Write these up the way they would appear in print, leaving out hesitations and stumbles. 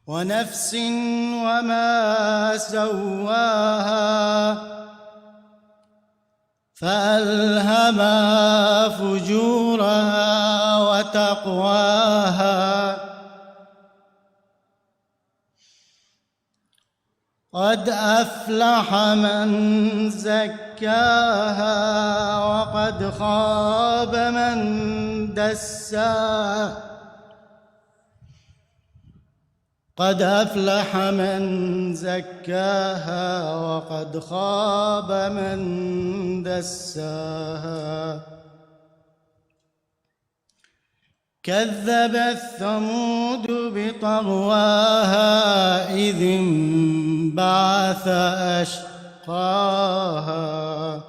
ونفس وما سواها فألهمها فجورها وتقواها قد أفلح من زكاها وقد خاب من دساها قد أفلح من زكاها وقد خاب من دساها كذبت ثمود بطغواها إذ انبعث أشقاها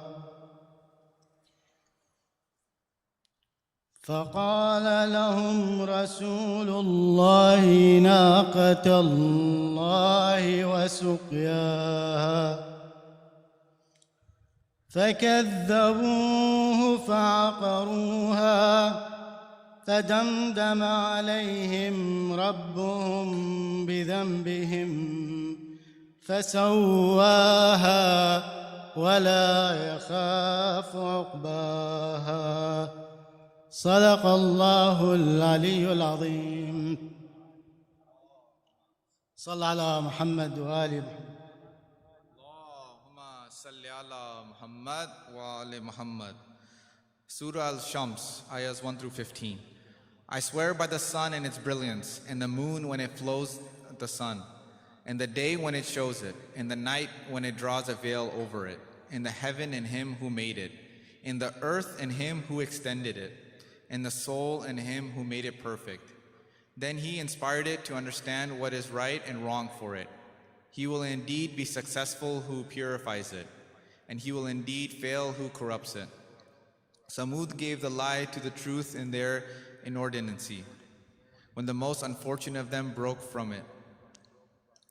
فقال لهم رسول الله ناقة الله وسقياها فكذبوه فعقروها فدمدم عليهم ربهم بذنبهم فسواها ولا يخاف عقباها صدق الله العلي العظيم. صلى على محمد وآل محمد. Allahumma salli ala Muhammad wa ali Muhammad. Surah Al-Shams, ayahs 1 through 15. I swear by the sun and its brilliance, and the moon when it flows the sun, and the day when it shows it, and the night when it draws a veil over it, in the heaven and him who made it, in the earth and him who extended it, and the soul and him who made it perfect. Then he inspired it to understand what is right and wrong for it. He will indeed be successful who purifies it, and he will indeed fail who corrupts it. Samud gave the lie to the truth in their inordinacy, when the most unfortunate of them broke from it.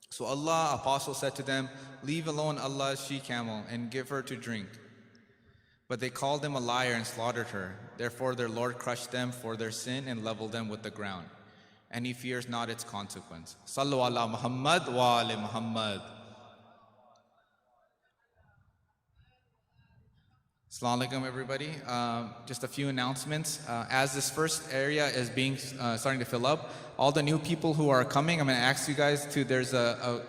So Allah, Apostle, said to them, leave alone Allah's she-camel and give her to drink. But they called him a liar and slaughtered her. Therefore their Lord crushed them for their sin and leveled them with the ground. And he fears not its consequence. Sallu ala Muhammad wa ali Muhammad. Assalamu alaikum, everybody. Just a few announcements. As this first area is starting to fill up, all the new people who are coming, I'm going to ask you guys to, there's a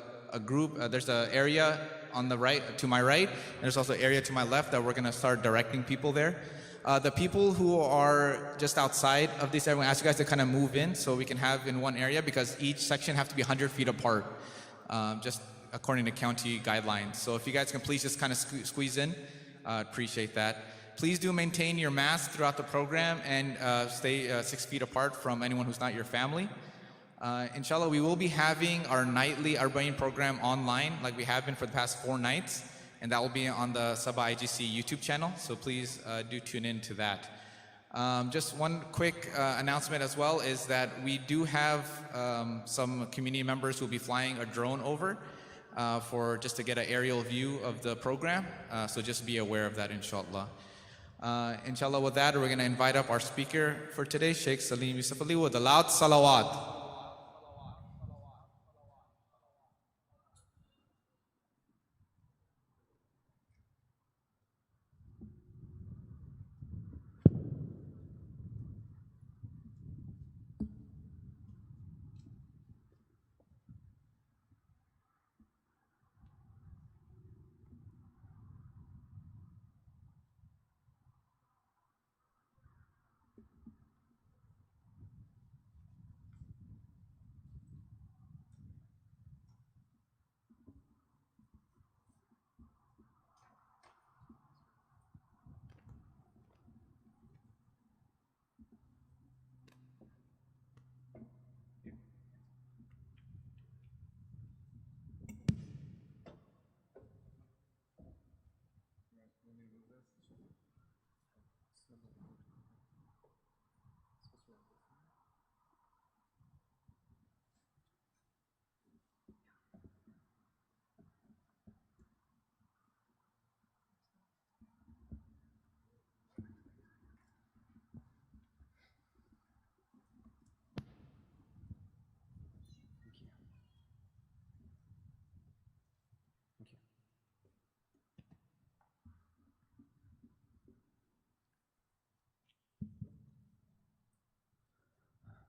group, there's an area on the right, to my right, and there's also an area to my left that we're going to start directing people there. The people who are just outside of this area, I'm going to ask you guys to kind of move in so we can have in one area, because each section have to be 100 feet apart, just according to county guidelines. So if you guys can please just kind of squeeze in. Appreciate that. Please do maintain your mask throughout the program and stay 6 feet apart from anyone who's not your family. Inshallah, we will be having our nightly Arba'in program online like we have been for the past 4 nights, and that will be on the Saba IGC YouTube channel, so please do tune in to that. Just one quick announcement as well is that we do have some community members who will be flying a drone over for just to get an aerial view of the program. So just be aware of that, inshallah. Inshallah, with that, we're going to invite up our speaker for today, Sheikh Salim Yusuf Ali, with a loud salawat.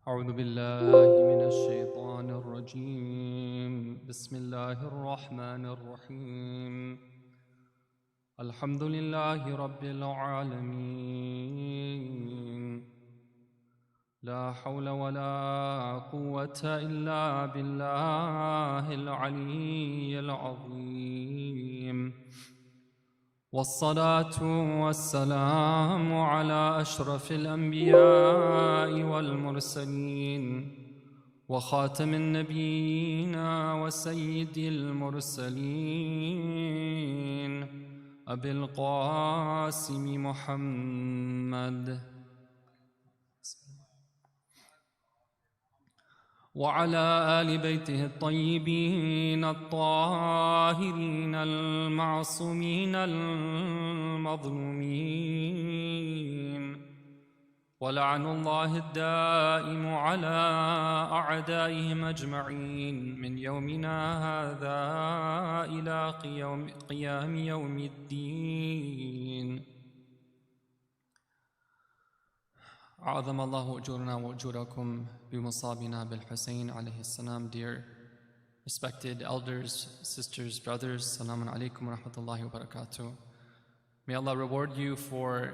أعوذ بالله من الشيطان الرجيم بسم الله الرحمن الرحيم الحمد لله رب العالمين لا حول ولا قوة إلا بالله العلي العظيم والصلاة والسلام على أشرف الأنبياء والمرسلين وخاتم النبيين وسيد المرسلين أبي القاسم محمد وعلى آل بيته الطيبين الطاهرين المعصومين المظلومين ولعن الله الدائم على أعدائهم أجمعين من يومنا هذا إلى قيام يوم الدين أعظم الله أجورنا وأجوركم بمصابنا بالحسين عليه السلام. Dear respected elders, sisters, brothers, Assalamu alaikum wa rahmatullahi wa barakatuh. May Allah reward you for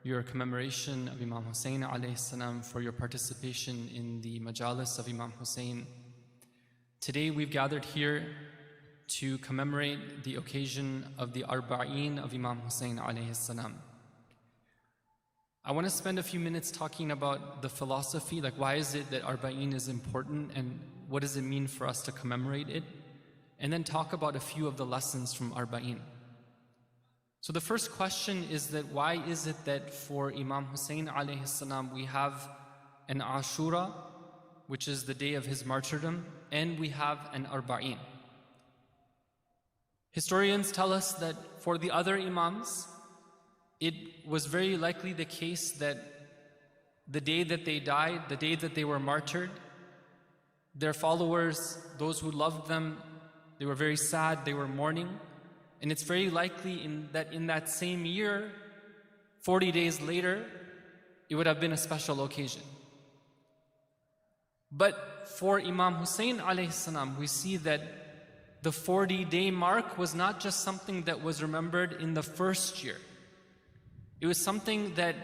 your commemoration of Imam Hussein alayhi salam, for your participation in the Majlis of Imam Hussein. Today we've gathered here to commemorate the occasion of the Arba'in of Imam Hussein alayhi salam. I want to spend a few minutes talking about the philosophy, like why is it that Arba'in is important and what does it mean for us to commemorate it, and then talk about a few of the lessons from Arba'in. So the first question is that why is it that for Imam Hussein alayhi salam we have an Ashura, which is the day of his martyrdom, and we have an Arba'in. Historians tell us that for the other Imams, it was very likely the case that the day that they died, the day that they were martyred, their followers, those who loved them, they were very sad, they were mourning. And it's very likely that in that same year, 40 days later, it would have been a special occasion. But for Imam Hussein alayhi salam, we see that the 40-day mark was not just something that was remembered in the first year. It was something that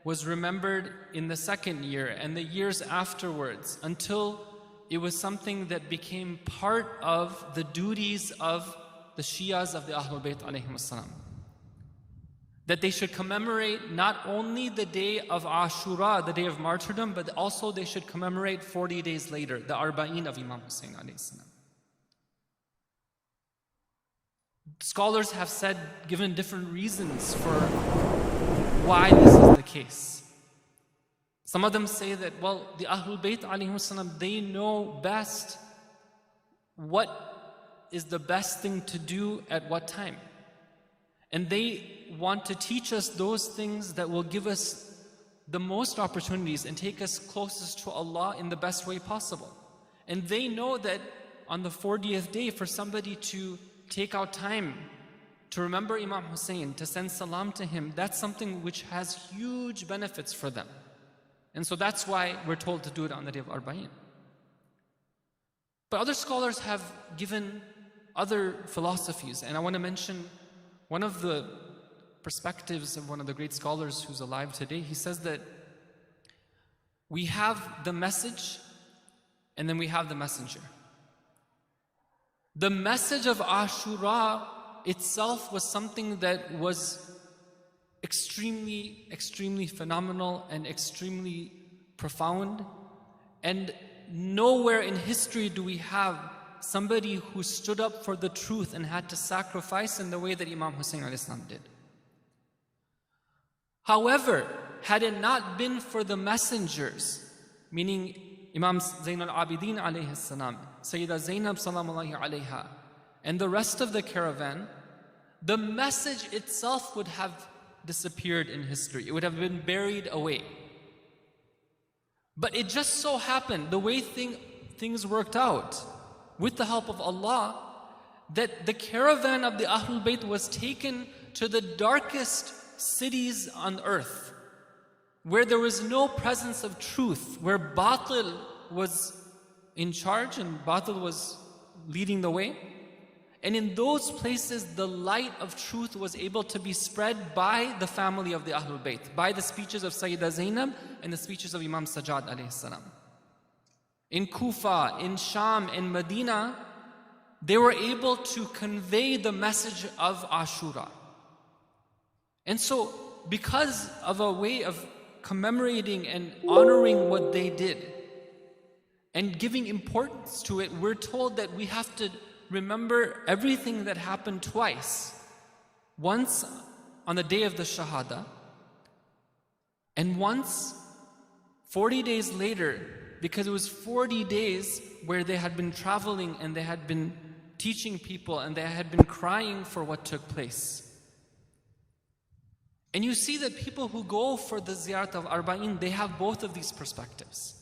was remembered in the second year and the years afterwards, until it was something that became part of the duties of the Shias of the Ahlul Bayt alayhim as-salam. That they should commemorate not only the day of Ashura, the day of martyrdom, but also they should commemorate 40 days later, the Arba'in of Imam Hussein alayhi salam. Scholars have said, given different reasons for why this is the case. Some of them say that, well, the Ahlul Bayt alayhim salam, they know best what is the best thing to do at what time. And they want to teach us those things that will give us the most opportunities and take us closest to Allah in the best way possible. And they know that on the 40th day, for somebody to take out time to remember Imam Hussein, to send salam to him, that's something which has huge benefits for them. And so that's why we're told to do it on the day of Arba'in. But other scholars have given other philosophies, and I want to mention one of the perspectives of one of the great scholars who's alive today. He says that we have the message and then we have the messenger. The message of Ashura itself was something that was extremely, extremely phenomenal and extremely profound. And nowhere in history do we have somebody who stood up for the truth and had to sacrifice in the way that Imam Hussein alayhi salam did. However, had it not been for the messengers, meaning Imam Zain al-Abidin alayhi salam, Sayyidah Zainab salamullahi alayha, and the rest of the caravan, the message itself would have disappeared in history. It would have been buried away. But it just so happened, the way things worked out, with the help of Allah, that the caravan of the Ahlul Bayt was taken to the darkest cities on earth. where there was no presence of truth, where batil was in charge and batil was leading the way. And in those places, the light of truth was able to be spread by the family of the Ahlul Bayt, by the speeches of Sayyidah Zainab and the speeches of Imam Sajjad alayhi salam. In Kufa, in Sham, in Medina, they were able to convey the message of Ashura. And so, because of a way of commemorating and honoring what they did and giving importance to it, we're told that we have to remember everything that happened twice. Once on the day of the Shahada, and once 40 days later, because it was 40 days where they had been traveling and they had been teaching people and they had been crying for what took place. And you see that people who go for the Ziyarat of Arba'in, they have both of these perspectives.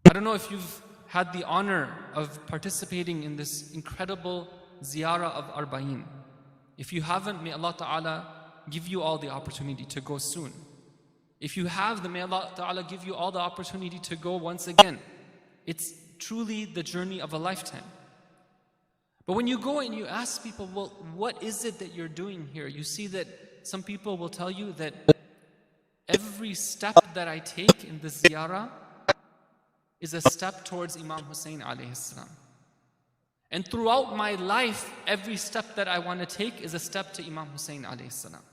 I don't know if you've had the honor of participating in this incredible Ziyarah of Arba'in. If you haven't, may Allah Ta'ala give you all the opportunity to go soon. If you have, then may Allah Ta'ala give you all the opportunity to go once again. It's truly the journey of a lifetime. But when you go and you ask people, well, what is it that you're doing here? You see that some people will tell you that every step that I take in the ziyarah is a step towards Imam Hussein alayhi salam. And throughout my life, every step that I want to take is a step to Imam Hussein alayhi salam.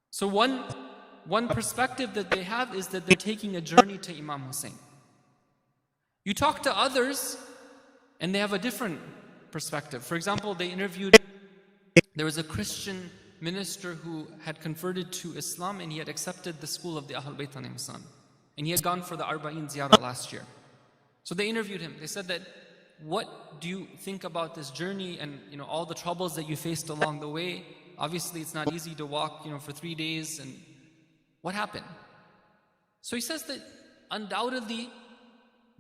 So one perspective that they have is that they're taking a journey to Imam Hussein. You talk to others and they have a different perspective. For example, there was a Christian minister who had converted to Islam and he had accepted the school of the Ahlul Bayt alayhim salam. And he had gone for the Arbaeen Ziyarah last year. So they interviewed him. They said that, what do you think about this journey and all the troubles that you faced along the way? Obviously it's not easy to walk for 3 days, and what happened? So he says that undoubtedly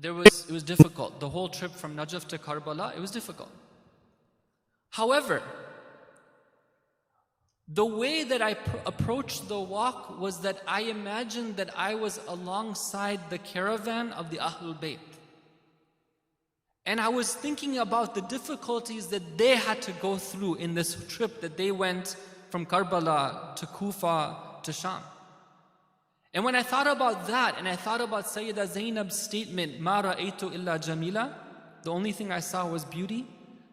it was difficult. The whole trip from Najaf to Karbala, it was difficult. However, the way that I approached the walk was that I imagined that I was alongside the caravan of the Ahlul Bayt. And I was thinking about the difficulties that they had to go through in this trip that they went from Karbala to Kufa to Sham. And when I thought about that, and I thought about Sayyidah Zainab's statement, "Ma ra'aytu illa jamila," the only thing I saw was beauty,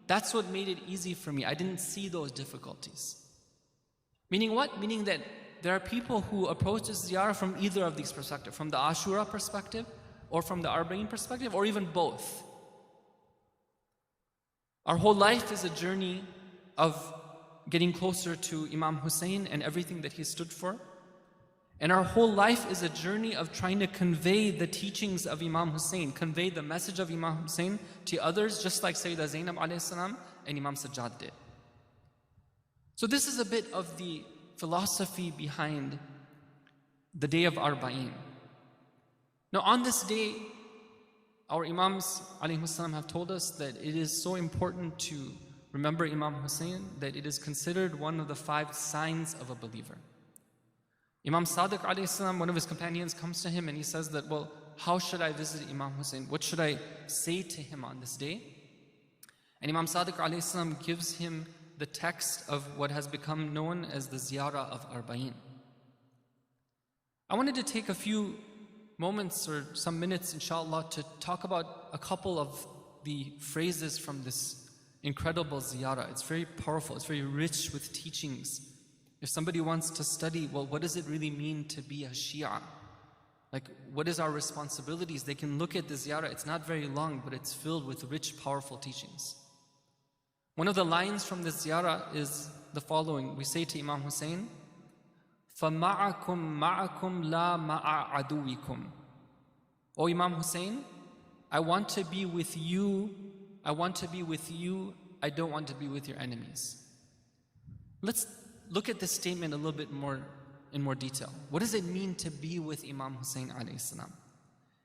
that's what made it easy for me. I didn't see those difficulties. Meaning what? Meaning that there are people who approach this ziyarah from either of these perspectives, from the Ashura perspective, or from the Arba'in perspective, or even both. Our whole life is a journey of getting closer to Imam Hussein and everything that he stood for. And our whole life is a journey of trying to convey the teachings of Imam Hussein, convey the message of Imam Hussein to others, just like Sayyidah Zainab alayhi salam and Imam Sajjad did. So this is a bit of the philosophy behind the day of Arba'in. Now on this day, our Imams alayhi salam have told us that it is so important to remember Imam Hussein that it is considered one of the 5 signs of a believer. Imam Sadiq alayhi salam, one of his companions, comes to him and he says that, well, how should I visit Imam Hussein? What should I say to him on this day? And Imam Sadiq alayhi salam gives him the text of what has become known as the Ziyarah of Arba'in. I wanted to take a few moments or some minutes, inshallah, to talk about a couple of the phrases from this incredible Ziyarah. It's very powerful, it's very rich with teachings. If somebody wants to study, well, what does it really mean to be a Shia? Like, what is our responsibilities? They can look at the Ziyarah. It's not very long, but it's filled with rich, powerful teachings. One of the lines from the Ziyarah is the following. We say to Imam Hussein, فَمَعَكُمْ مَعَكُمْ لَا مَعَ عَدُوِكُمْ. O Imam Hussein, I want to be with you. I want to be with you. I don't want to be with your enemies. Let's look at this statement a little bit more in more detail. What does it mean to be with Imam Hussein alayhi salam?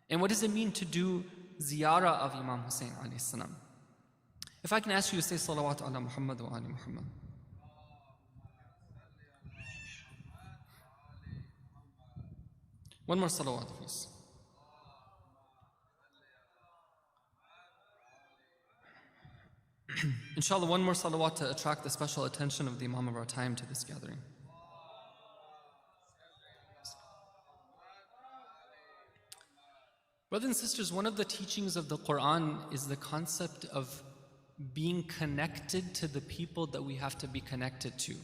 And what does it mean to do ziyarah of Imam Hussein alayhi salam? If I can ask you to say salawat ala Muhammad wa ali Muhammad. One more salawat, please. Inshallah, one more salawat to attract the special attention of the Imam of our time to this gathering. Brothers and sisters, one of the teachings of the Quran is the concept of being connected to the people that we have to be connected to.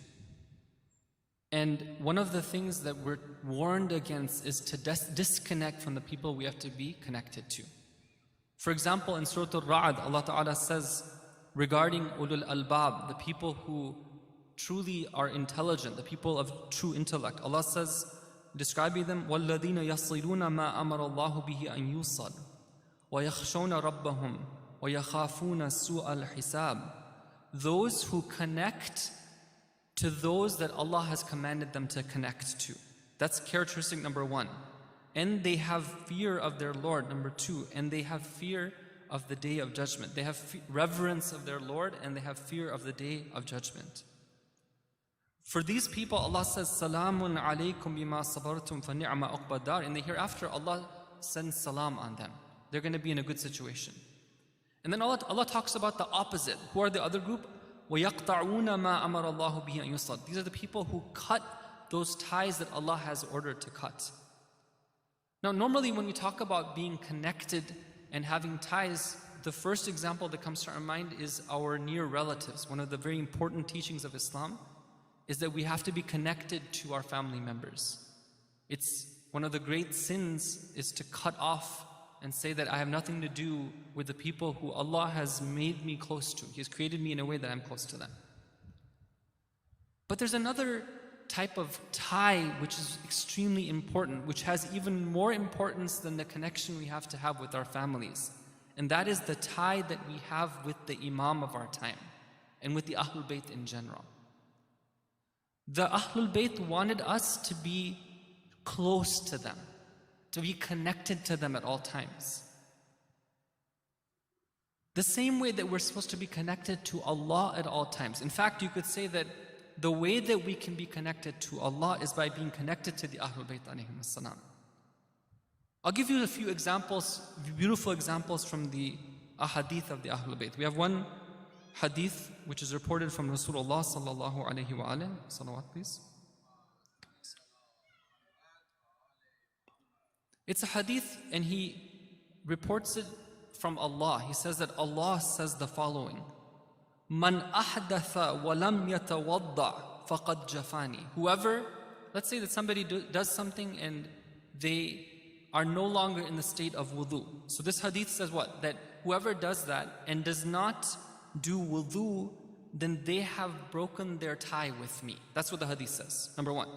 And one of the things that we're warned against is to disconnect from the people we have to be connected to. For example, in Surah Al-Ra'd, Allah Ta'ala says regarding ulul albab, the people who truly are intelligent, the people of true intellect, Allah says, describing them, وَالَّذِينَ يَصِلُونَ مَا أَمَرَ اللَّهُ بِهِ أَن يُوصَلْ وَيَخْشَوْنَ رَبَّهُمْ وَيَخَافُونَ سُوءَ الْحِسَابِ. Those who connect to those that Allah has commanded them to connect to. That's characteristic number one. And they have fear of their Lord, number two. And they have fear of the day of judgment. They have reverence of their Lord, and they have fear of the day of judgment. For these people, Allah says, Salamun alaykum bima sabartum fa ni'ma uqba dar. In the hereafter, Allah sends salam on them. They're going to be in a good situation. And then Allah talks about the opposite. Who are the other group? وَيَقْطَعُونَ مَا أَمَرَ اللَّهُ بِهِ أَن يُصَلْ. These are the people who cut those ties that Allah has ordered to cut. Now, normally when we talk about being connected and having ties, the first example that comes to our mind is our near relatives. One of the very important teachings of Islam is that we have to be connected to our family members. It's one of the great sins is to cut off and say that I have nothing to do with the people who Allah has made me close to. He has created me in a way that I'm close to them. But there's another type of tie which is extremely important, which has even more importance than the connection we have to have with our families. And that is the tie that we have with the Imam of our time and with the Ahlul Bayt in general. The Ahlul Bayt wanted us to be close to them, to be connected to them at all times. The same way that we're supposed to be connected to Allah at all times. In fact, you could say that the way that we can be connected to Allah is by being connected to the Ahlul Bayt alayhim as-salam. I'll give you a few examples, beautiful examples from the ahadith of the Ahlul Bayt. We have one hadith which is reported from Rasulullah sallallahu alayhi wa alayhi. Salawat, please. It's a hadith and he reports it from Allah. He says that Allah says the following: Man ahdatha wa lam yatawadda faqad jafani. Whoever, let's say that somebody does something and they are no longer in the state of wudu. So this hadith says what? That whoever does that and does not do wudu, then they have broken their tie with me. That's what the hadith says. Number one.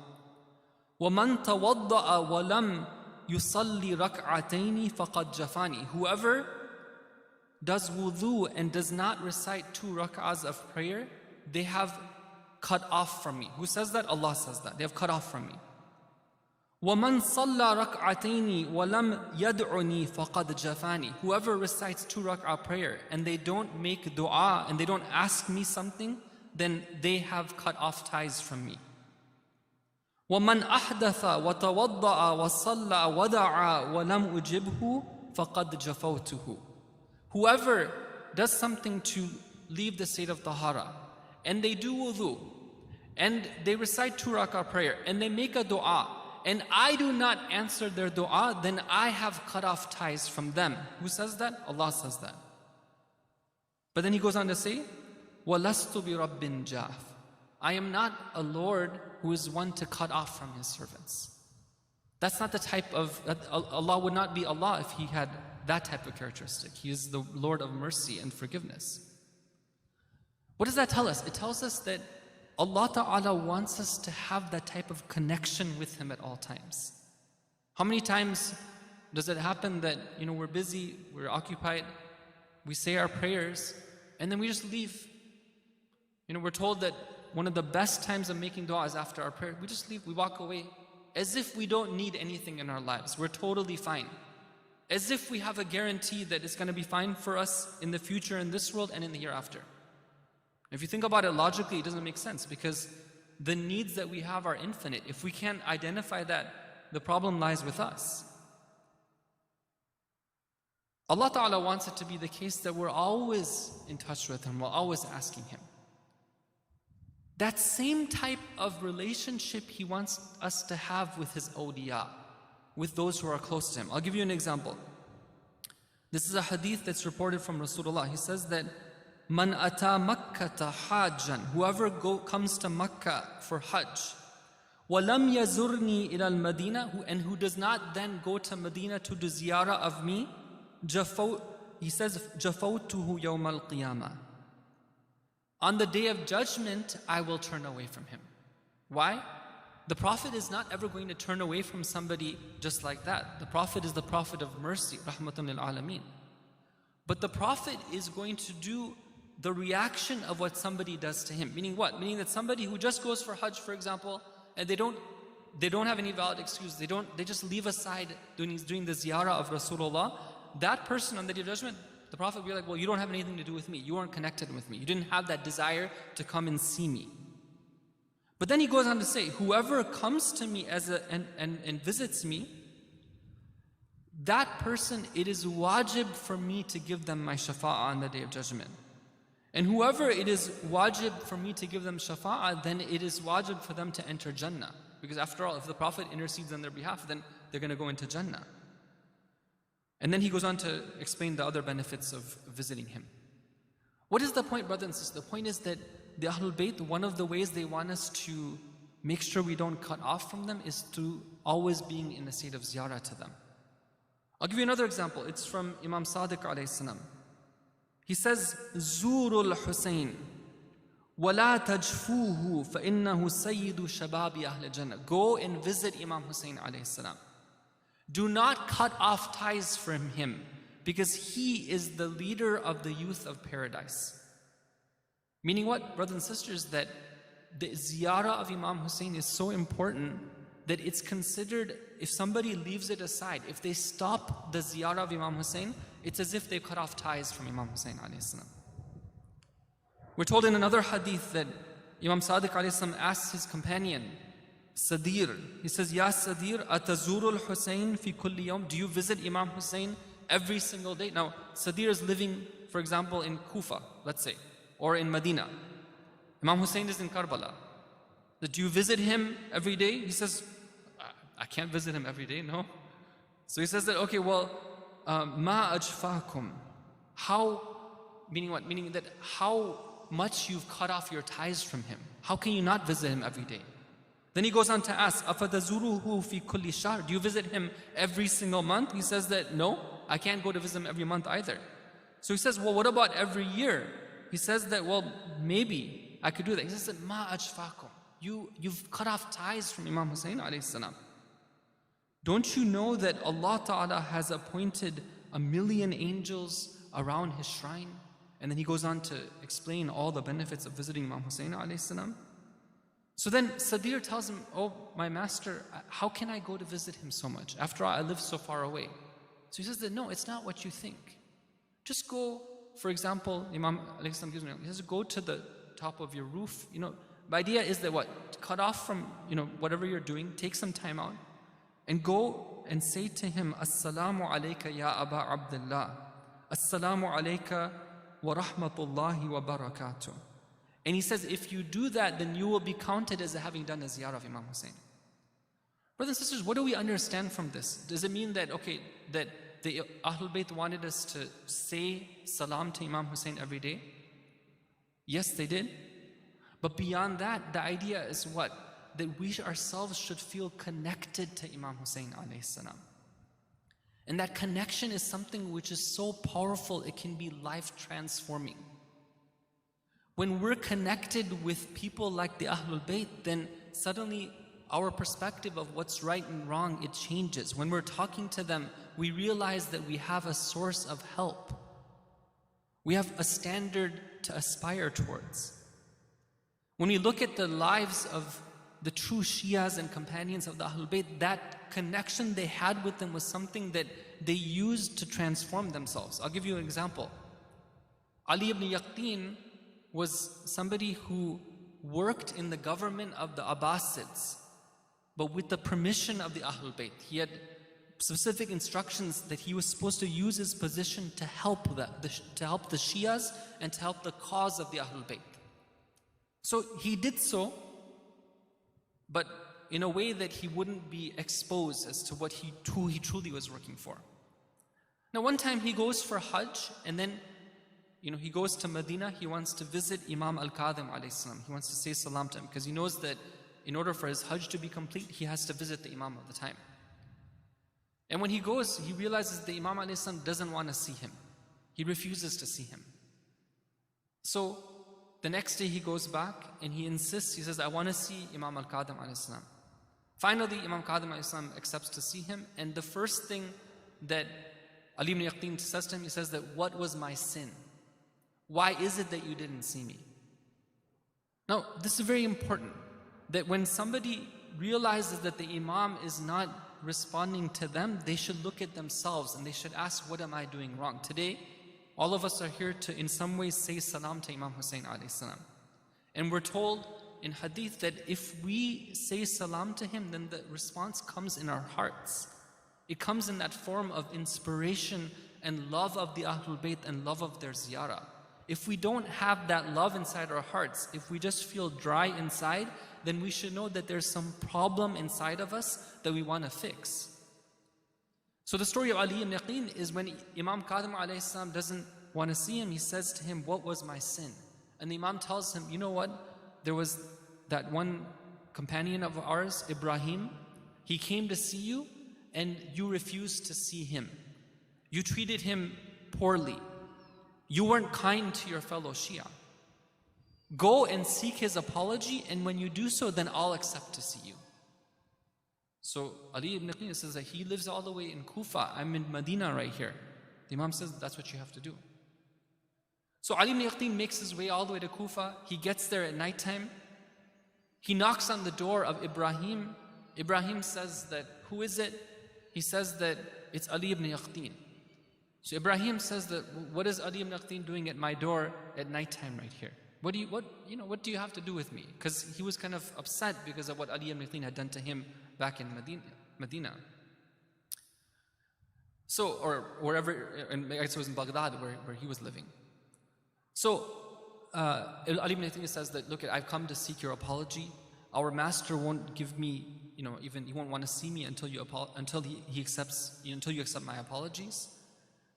وَمَنْ تَوَضَّأَ وَلَمْ يُصَلِّ رَكْعَتَيْنِ فَقَدْ جَفَانِ. Whoever does wudu and does not recite 2 rak'ahs of prayer, they have cut off from me. Who says that? Allah says that. They have cut off from me. وَمَنْ صَلَّى رَكْعَتَيْنِ وَلَمْ يَدْعُنِي فَقَدْ جَفَانِ. Whoever recites 2 rak'ah prayer and they don't make dua and they don't ask me something, then they have cut off ties from me. وَمَنْ أَحْدَثَ وَتَوَضَّأَ وَصَلَّى وَدَعَى وَلَمْ أُجِبْهُ فَقَدْ جَفَوْتُهُ. Whoever does something to leave the state of tahara and they do wudu and they recite 2 rak'ah prayer and they make a dua and I do not answer their dua, then I have cut off ties from them. Who says that? Allah says that. But then he goes on to say, وَلَسْتُ بِرَبٍّ جَافٍ. I am not a Lord who is one to cut off from His servants. That's not the type of, Allah would not be Allah if He had that type of characteristic. He is the Lord of mercy and forgiveness. What does that tell us? It tells us that Allah Ta'ala wants us to have that type of connection with Him at all times. How many times does it happen that, we're busy, we're occupied, we say our prayers, and then we just leave? We're told that one of the best times of making dua is after our prayer. We just leave, we walk away, as if we don't need anything in our lives. We're totally fine. As if we have a guarantee that it's going to be fine for us in the future, in this world, and in the hereafter. If you think about it logically, it doesn't make sense because the needs that we have are infinite. If we can't identify that the problem lies with us. Allah Ta'ala wants it to be the case that we're always in touch with Him, we're always asking Him. That same type of relationship He wants us to have with His awliya, with those who are close to Him. I'll give you an example. This is a hadith that's reported from Rasulullah. He says that, Man ata Makkata hajjan, whoever comes to Makkah for Hajj, walam yazurni ila al-Madina, and who does not then go to Medina to do ziyarah of me, he says, jafawtuhu yawm al-qiyamah. On the day of judgment, I will turn away from him. Why? The Prophet is not ever going to turn away from somebody just like that. The Prophet is the Prophet of mercy, rahmatun lil alameen. But the Prophet is going to do the reaction of what somebody does to him. Meaning what? Meaning that somebody who just goes for Hajj, for example, and they don't have any valid excuse. They just leave aside doing the ziyarah of Rasulullah. That person on the day of judgment, the Prophet will be like, well, you don't have anything to do with me. You weren't connected with me. You didn't have that desire to come and see me. But then he goes on to say, whoever comes to me and visits me, that person, it is wajib for me to give them my shafa'ah on the day of judgment. And whoever it is wajib for me to give them shafa'ah, then it is wajib for them to enter Jannah. Because after all, if the Prophet intercedes on their behalf, then they're going to go into Jannah. And then he goes on to explain the other benefits of visiting him. What is the point, brothers and sisters? The point is that the Ahlul Bayt, one of the ways they want us to make sure we don't cut off from them is to always being in a state of ziyarah to them. I'll give you another example. It's from Imam Sadiq alayhi salam. He says, Zurul Hussein, وَلَا تَجْفُوهُ فَإِنَّهُ سَيِّدُ شَبَابِ أَهْلِ الْجَنَّةِ. Go and visit Imam Hussein alayhi salam. Do not cut off ties from him, because he is the leader of the youth of paradise. Meaning what, brothers and sisters? That the ziyarah of Imam Hussein is so important that it's considered, if somebody leaves it aside, if they stop the ziyarah of Imam Hussein, it's as if they cut off ties from Imam Hussein alayhi salam. We're told in another hadith that Imam Sadiq alayhi salam asks his companion, Sadir, he says, Ya Sadir, atazurul Hussein fi kulli yawm. Do you visit Imam Hussein every single day? Now, Sadir is living, for example, in Kufa, let's say, or in Medina. Imam Hussein is in Karbala. Do you visit him every day? He says, I can't visit him every day, no. So he says that, okay, well, ma ajfakum. How, meaning what? Meaning that how much you've cut off your ties from him. How can you not visit him every day? Then he goes on to ask, afadazuruhu fi kulli shahr. Do you visit him every single month? He says that, no, I can't go to visit him every month either. So he says, well, what about every year? He says that, well, maybe I could do that. He says that, ma ajfakum. You've cut off ties from Imam Hussein alayhi salam. Don't you know that Allah Ta'ala has appointed 1,000,000 angels around his shrine? And then he goes on to explain all the benefits of visiting Imam Hussein alayhi salam. So then Sadir tells him, oh, my master, how can I go to visit him so much? After all, I live so far away. So he says that, no, it's not what you think. Just go, for example, Imam alayhi salam gives me, he says, go to the top of your roof. You know, the idea is that what? Cut off from, whatever you're doing, take some time out, and go and say to him, Assalamu alayka ya Aba Abdullah. Assalamu alayka wa rahmatullahi wa barakatuh. And he says, if you do that, then you will be counted as having done a ziyarah of Imam Hussein. Brothers and sisters, what do we understand from this? Does it mean that, okay, that the Ahlul Bayt wanted us to say salam to Imam Hussein every day? Yes, they did. But beyond that, the idea is what? That we ourselves should feel connected to Imam Hussein alayhi salam. And that connection is something which is so powerful, it can be life transforming. When we're connected with people like the Ahlul Bayt, then suddenly our perspective of what's right and wrong, it changes. When we're talking to them, we realize that we have a source of help. We have a standard to aspire towards. When we look at the lives of the true Shias and companions of the Ahlul Bayt, that connection they had with them was something that they used to transform themselves. I'll give you an example. Ali ibn Yaqteen was somebody who worked in the government of the Abbasids but with the permission of the Ahlul Bayt. He had specific instructions that he was supposed to use his position to help the Shias and to help the cause of the Ahlul Bayt. So he did so, but in a way that he wouldn't be exposed as to who he truly was working for. Now one time he goes for Hajj, and then he goes to Medina. He wants to visit Imam Al-Kadhim alayhi salam. He wants to say salam to him because he knows that in order for his Hajj to be complete, he has to visit the Imam of the time. And when he goes, he realizes the Imam alayhi salam doesn't want to see him. He refuses to see him. So the next day he goes back and he insists, he says, I want to see Imam Al-Kadhim alayhi salam. Finally, Imam Kadhim alayhi salam accepts to see him, and the first thing that Ali ibn Yaqtin says to him, he says that, what was my sin? Why is it that you didn't see me? Now, this is very important, that when somebody realizes that the Imam is not responding to them, they should look at themselves and they should ask, what am I doing wrong? Today, all of us are here to in some ways say salam to Imam Hussein alayhi salam. And we're told in hadith that if we say salam to him, then the response comes in our hearts. It comes in that form of inspiration and love of the Ahlul Bayt and love of their ziyarah. If we don't have that love inside our hearts, if we just feel dry inside, then we should know that there's some problem inside of us that we want to fix. So the story of Ali ibn Yaqin is when Imam Kadhim alayhi salam doesn't want to see him, he says to him, what was my sin? And the Imam tells him, you know what? There was that one companion of ours, Ibrahim. He came to see you and you refused to see him. You treated him poorly. You weren't kind to your fellow Shia. Go and seek his apology, and when you do so, then I'll accept to see you. So Ali ibn Yaqin says that he lives all the way in Kufa. I'm in Medina right here. The Imam says that's what you have to do. So Ali ibn Yaqin makes his way all the way to Kufa. He gets there at nighttime. He knocks on the door of Ibrahim. Ibrahim says that, who is it? He says that it's Ali ibn Yaqin. So Ibrahim says that, what is Ali ibn Yaqin doing at my door at nighttime right here? What do you have to do with me? Because he was kind of upset because of what Ali ibn Yaqin had done to him back in Medina. So, or wherever, and I guess it was in Baghdad where he was living. So Ali ibn Yaqin says that, look, I've come to seek your apology. Our master won't give me, even he won't want to see me until you accept my apologies.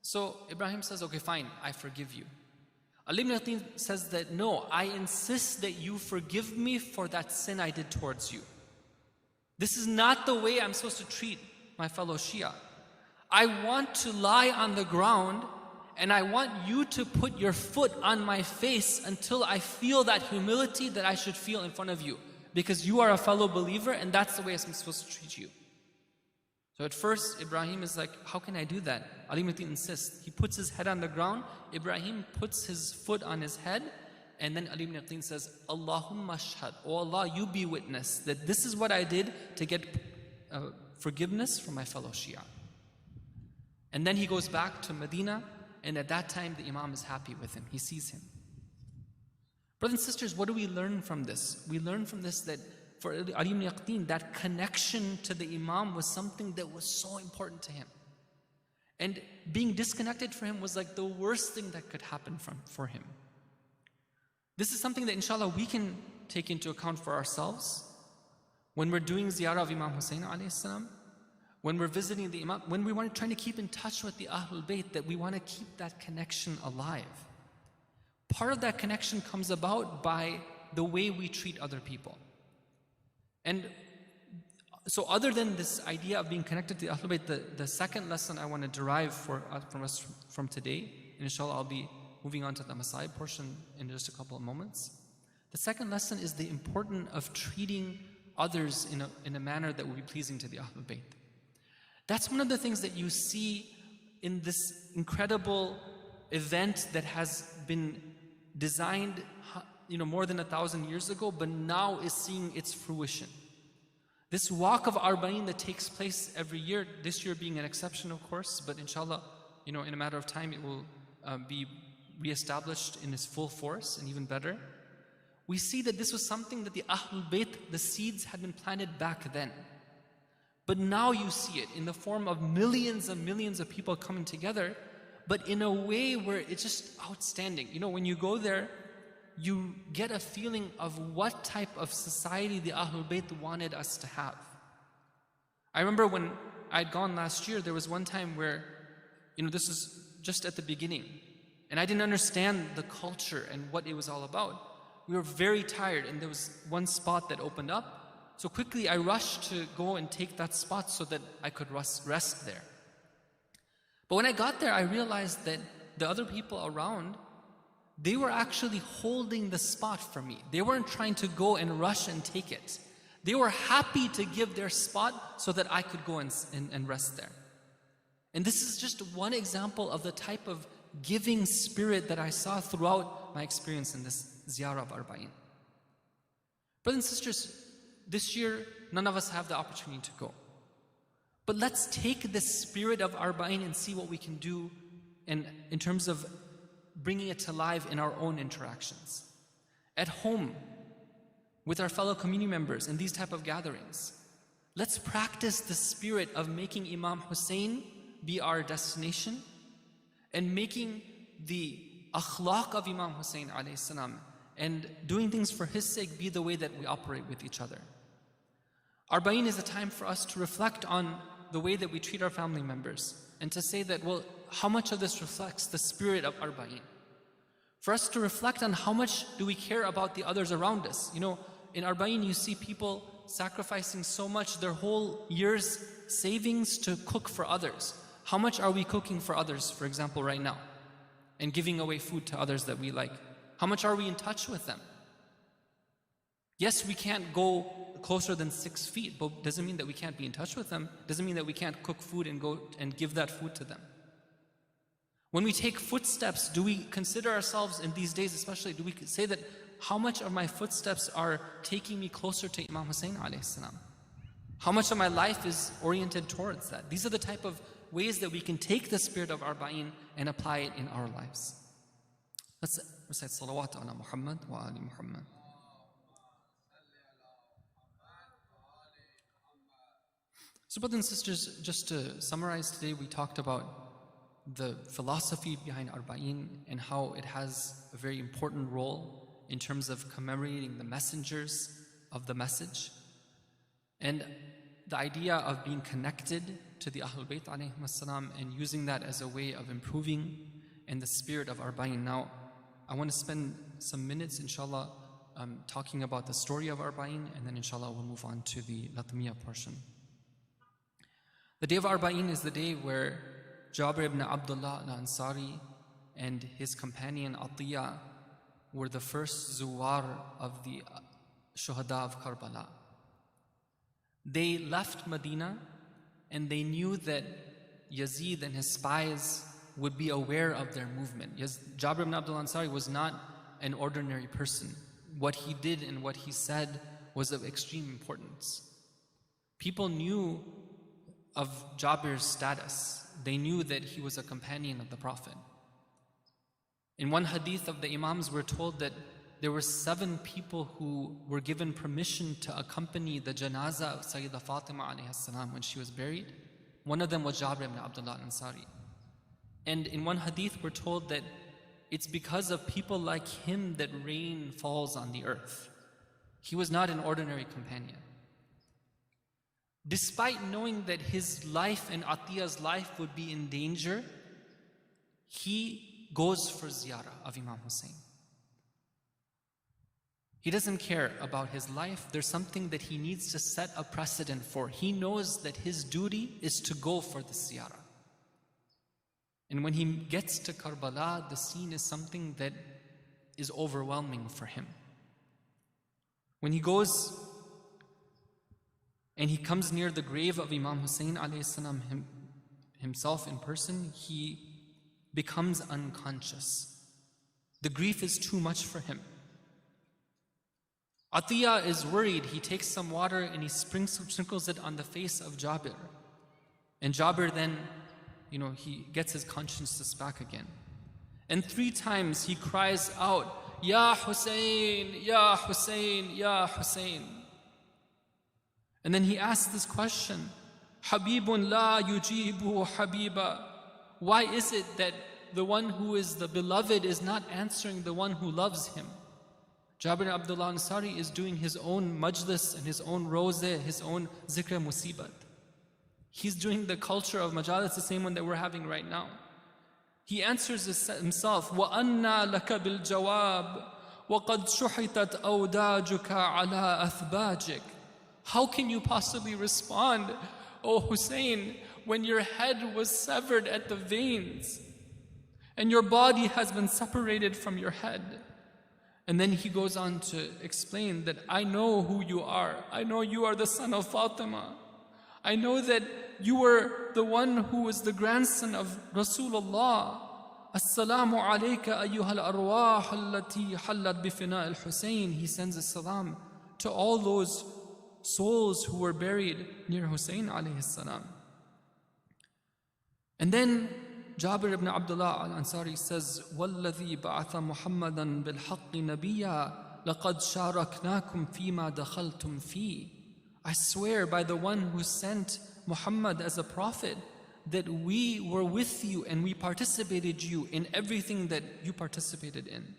So Ibrahim says, okay, fine, I forgive you. Ali ibn Yaqin says that, no, I insist that you forgive me for that sin I did towards you. This is not the way I'm supposed to treat my fellow Shia. I want to lie on the ground and I want you to put your foot on my face until I feel that humility that I should feel in front of you, because you are a fellow believer and that's the way I'm supposed to treat you. So at first, Ibrahim is like, how can I do that? Ali ibn Yaqin insists. He puts his head on the ground. Ibrahim puts his foot on his head. And then Ali ibn Yaqin says, Allahumma shahad. Oh Allah, you be witness that this is what I did to get forgiveness from my fellow Shia. And then he goes back to Medina. And at that time, the Imam is happy with him. He sees him. Brothers and sisters, what do we learn from this? We learn from this that for Ali ibn Yaqin, that connection to the Imam was something that was so important to him. And being disconnected for him was like the worst thing that could happen for him. This is something that inshallah we can take into account for ourselves when we're doing ziyarah of Imam Hussein alayhi salam, when we're visiting the Imam, when we want to try to keep in touch with the Ahlul Bayt, that we want to keep that connection alive. Part of that connection comes about by the way we treat other people. And so other than this idea of being connected to the Ahlul Bayt, the second lesson I want to derive from us from today, and inshallah I'll be moving on to the Masai portion in just a couple of moments. The second lesson is the importance of treating others in a manner that will be pleasing to the Ahlul Bayt. That's one of the things that you see in this incredible event that has been designed more than 1,000 years ago, but now is seeing its fruition. This walk of Arba'in that takes place every year, this year being an exception, of course, but inshallah, in a matter of time, it will be reestablished in its full force and even better. We see that this was something that the Ahlul Bayt, the seeds had been planted back then. But now you see it in the form of millions and millions of people coming together, but in a way where it's just outstanding. You know, when you go there, you get a feeling of what type of society the Ahlul Bayt wanted us to have. I remember when I'd gone last year, there was one time where, this is just at the beginning, and I didn't understand the culture and what it was all about. We were very tired, and there was one spot that opened up. So quickly I rushed to go and take that spot so that I could rest there. But when I got there, I realized that the other people around, they were actually holding the spot for me. They weren't trying to go and rush and take it. They were happy to give their spot so that I could go and rest there. And this is just one example of the type of giving spirit that I saw throughout my experience in this Ziyarah of Arba'in. Brothers and sisters, this year, none of us have the opportunity to go. But let's take the spirit of Arba'in and see what we can do in terms of bringing it to life in our own interactions. At home, with our fellow community members in these type of gatherings. Let's practice the spirit of making Imam Hussein be our destination and making the akhlaq of Imam Hussein alayhi salam and doing things for his sake be the way that we operate with each other. Arba'in is a time for us to reflect on the way that we treat our family members and to say that, well, how much of this reflects the spirit of Arba'in? For us to reflect on how much do we care about the others around us. In Arba'in you see people sacrificing so much, their whole year's savings to cook for others. How much are we cooking for others, for example, right now? And giving away food to others that we like. How much are we in touch with them? Yes, we can't go closer than 6 feet, but doesn't mean that we can't be in touch with them. Doesn't mean that we can't cook food and go and give that food to them. When we take footsteps, do we consider ourselves in these days especially, do we say that how much of my footsteps are taking me closer to Imam Hussein alayhi salam? How much of my life is oriented towards that? These are the type of ways that we can take the spirit of Arba'in and apply it in our lives. Let's recite salawat ala Muhammad wa ali Muhammad. So brothers and sisters, just to summarize today, we talked about the philosophy behind Arba'in and how it has a very important role in terms of commemorating the messengers of the message and the idea of being connected to the Ahlul Bayt alayhim as-salam and using that as a way of improving in the spirit of Arba'in. Now, I want to spend some minutes, inshallah, talking about the story of Arba'in, and then inshallah we'll move on to the Latmiya portion. The day of Arba'in is the day where Jabir ibn Abdullah al-Ansari and his companion Atiyah were the first zuwar of the shuhada of Karbala. They left Medina and they knew that Yazid and his spies would be aware of their movement. Jabir ibn Abdullah al-Ansari was not an ordinary person. What he did and what he said was of extreme importance. People knew of Jabir's status. They knew that he was a companion of the Prophet. In one hadith of the Imams, we're told that there were 7 people who were given permission to accompany the janazah of Sayyidah Fatima alayhi salam when she was buried. One of them was Jabir ibn Abdullah al-Ansari. And in one hadith, we're told that it's because of people like him that rain falls on the earth. He was not an ordinary companion. Despite knowing that his life and Atiyah's life would be in danger, he goes for ziyarah of Imam Hussein. He doesn't care about his life. There's something that he needs to set a precedent for. He knows that his duty is to go for the ziyarah. And when he gets to Karbala, the scene is something that is overwhelming for him. When he goes and he comes near the grave of Imam Hussein alayhi salam himself in person, he becomes unconscious. The grief is too much for him. Atiyah is worried. He takes some water and he sprinkles it on the face of Jabir. And Jabir then, he gets his consciousness back again. And 3 times he cries out, Ya Hussein, Ya Hussein, Ya Hussein. And then he asks this question, Habibun la yujibu habiba. Why is it that the one who is the beloved is not answering the one who loves him? Jabir ibn Abdullah Ansari is doing his own majlis and his own rozeh, his own zikr musibat. He's doing the culture of majalis, the same one that we're having right now. He answers himself, وَأَنَّا لَكَ بِالْجَوَابِ وَقَدْ شُحِتَتْ أَوْدَاجُكَ عَلَىٰ أَثْبَاجِكَ. How can you possibly respond, O Hussein, when your head was severed at the veins and your body has been separated from your head? And then he goes on to explain that I know who you are. I know you are the son of Fatima. I know that you were the one who was the grandson of Rasulullah. Assalamu alayka ayyuhal arwah allati hallat bifina al-Husayn. He sends a salam to all those souls who were buried near Hussein alayhi salam. And then Jabir ibn Abdullah al-Ansari says, وَالَّذِي بَعَثَ مُحَمَّدًا بِالْحَقِّ نَبِيًّا لَقَدْ شَارَكْنَاكُمْ فِي مَا دَخَلْتُمْ فِيهِ. I swear by the one who sent Muhammad as a prophet that we were with you and we participated you in everything that you participated in.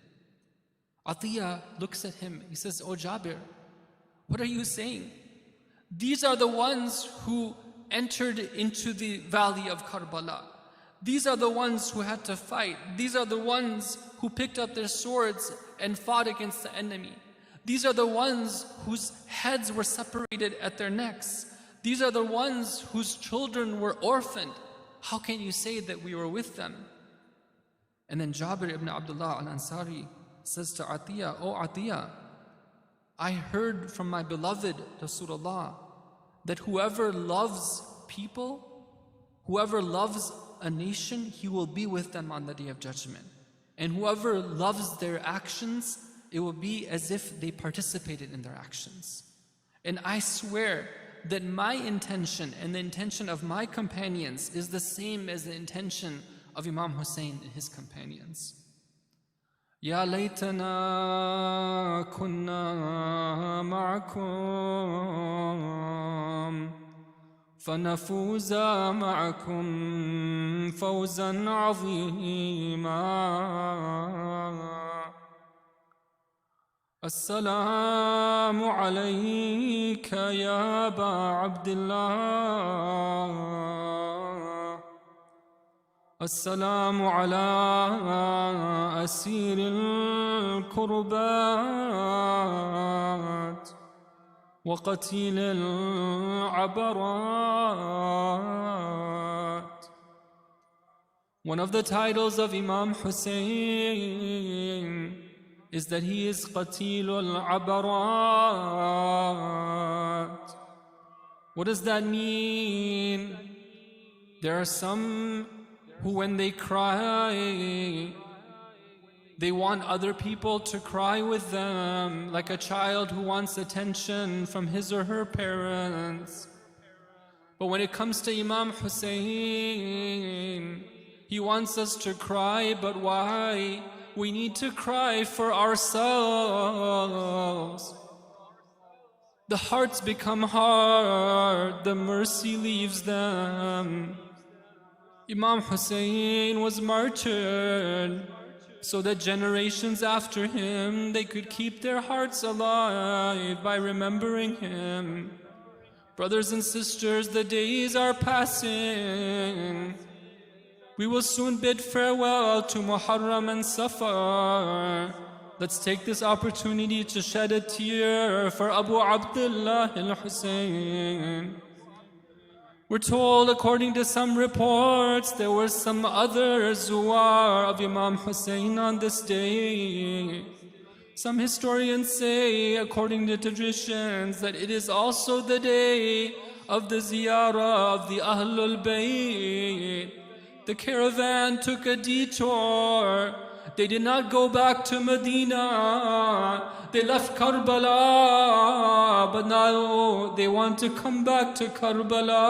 Atiyah looks at him. He says, "Oh Jabir, what are you saying? These are the ones who entered into the valley of Karbala. These are the ones who had to fight. These are the ones who picked up their swords and fought against the enemy. These are the ones whose heads were separated at their necks. These are the ones whose children were orphaned. How can you say that we were with them?" And then Jabir ibn Abdullah al-Ansari says to Atiyah, "Oh Atiyah, I heard from my beloved Rasulullah that whoever loves people, whoever loves a nation, he will be with them on the Day of Judgment. And whoever loves their actions, it will be as if they participated in their actions. And I swear that my intention and the intention of my companions is the same as the intention of Imam Hussein and his companions." Ya laytana kunna ma'akum فنفوز معكم فوزا عظيما. السلام عليك يا أبا عبد الله. السلام على أسير الكربات وقتيل العبرات. One of the titles of Imam Hussein is that he is Qatil al-Abarat. What does that mean? There are some who, when they cry, they want other people to cry with them, like a child who wants attention from his or her parents. But when it comes to Imam Hussein, he wants us to cry, but why? We need to cry for ourselves. The hearts become hard, the mercy leaves them. Imam Hussein was martyred so that generations after him, they could keep their hearts alive by remembering him. Brothers and sisters, the days are passing. We will soon bid farewell to Muharram and Safar. Let's take this opportunity to shed a tear for Abu Abdullah al-Hussein. We're told, according to some reports, there were some other zuwar of Imam Hussein on this day. Some historians say, according to traditions, that it is also the day of the Ziyarat of the Ahlul Bayt. The caravan took a detour. They did not go back to Medina. They left Karbala, but now they want to come back to Karbala.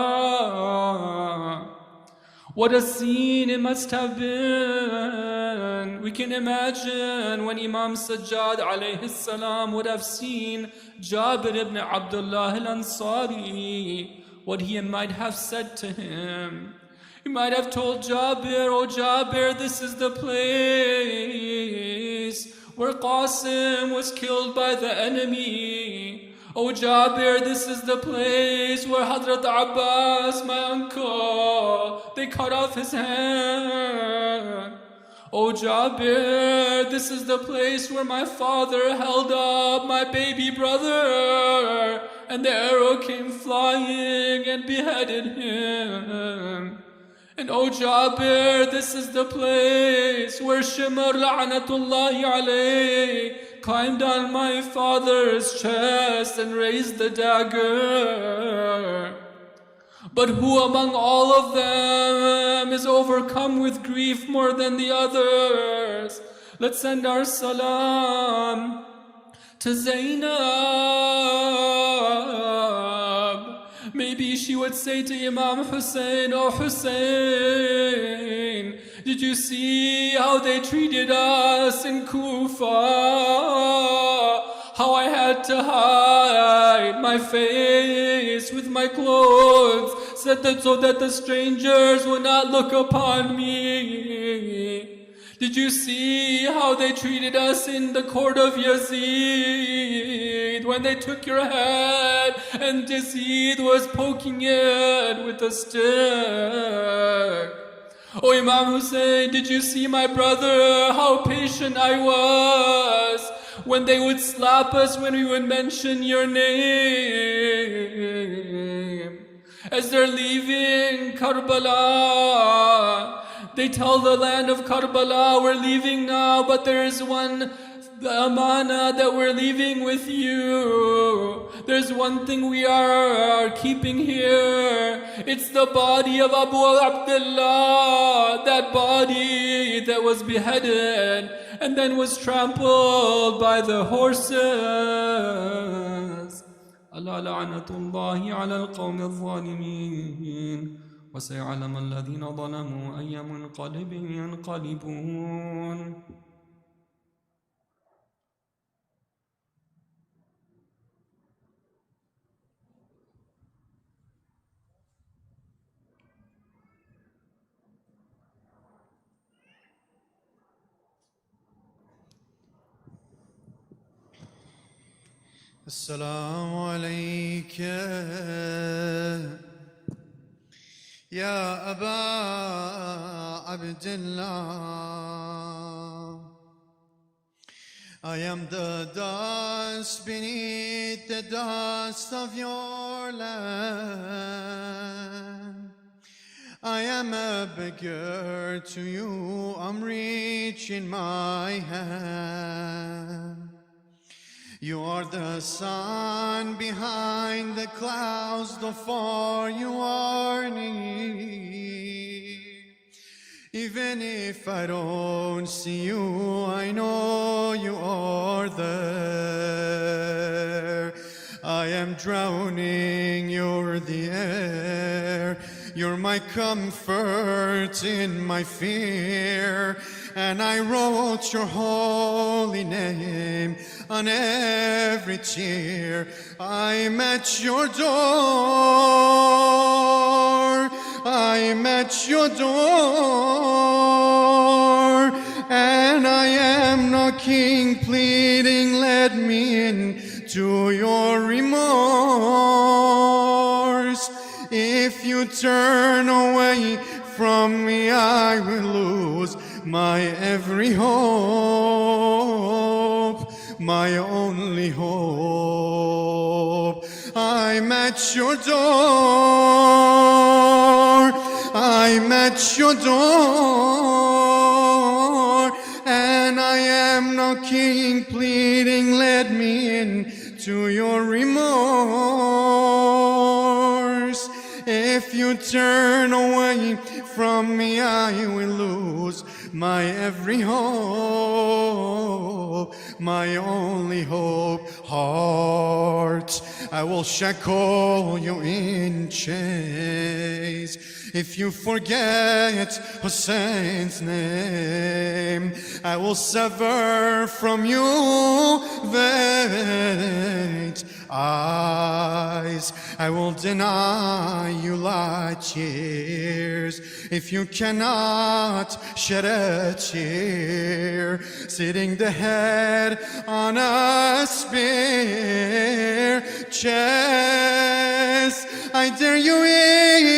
What a scene it must have been. We can imagine when Imam Sajjad alayhi salam would have seen Jabir ibn Abdullah al-Ansari what he might have said to him. He might have told Jabir, "Oh Jabir, this is the place where Qasim was killed by the enemy. Oh Jabir, this is the place where Hadrat Abbas, my uncle, they cut off his hand. Oh Jabir, this is the place where my father held up my baby brother and the arrow came flying and beheaded him. And oh Jabir, this is the place where Shimr la'natullahi alayh climbed on my father's chest and raised the dagger. But who among all of them is overcome with grief more than the others? Let's send our salam to Zainab. Maybe she would say to Imam Hussein, "Oh Hussein, did you see how they treated us in Kufa? How I had to hide my face with my clothes so that the strangers would not look upon me. Did you see how they treated us in the court of Yazid when they took your head and Yazid was poking it with a stick? Oh Imam Hussein, did you see my brother, how patient I was when they would slap us when we would mention your name? As they're leaving Karbala, they tell the land of Karbala, we're leaving now, but there is one amana that we're leaving with you. There's one thing we are keeping here. It's the body of Abu Abdullah, that body that was beheaded and then was trampled by the horses. Allah la'natullahi ala al-qawmi al-zalimin. وسيعلم الذين ظلموا أي منقلب ينقلبون. السلام عليك يا أبا عبد الله. I am the dust beneath the dust of your land. I am a beggar to you, I'm reaching my hand. You are the sun behind the clouds, though far you are near. Even if I don't see you, I know you are there. I am drowning, you're the air. You're my comfort in my fear. And I wrote your holy name on every tear. I'm at your door. I'm at your door. And I am knocking, pleading, let me in to your remorse. If you turn away from me, I will lose my every hope, my only hope. I'm at your door. I'm at your door. And I am knocking, pleading, let me in to your remorse. If you turn away from me, I will lose my every hope, my only hope. Heart, I will shackle you in chains. If you forget Hussein's name, I will sever from you that eyes. I will deny you light years if you cannot shed a tear. Sitting the head on a spear chest, I dare you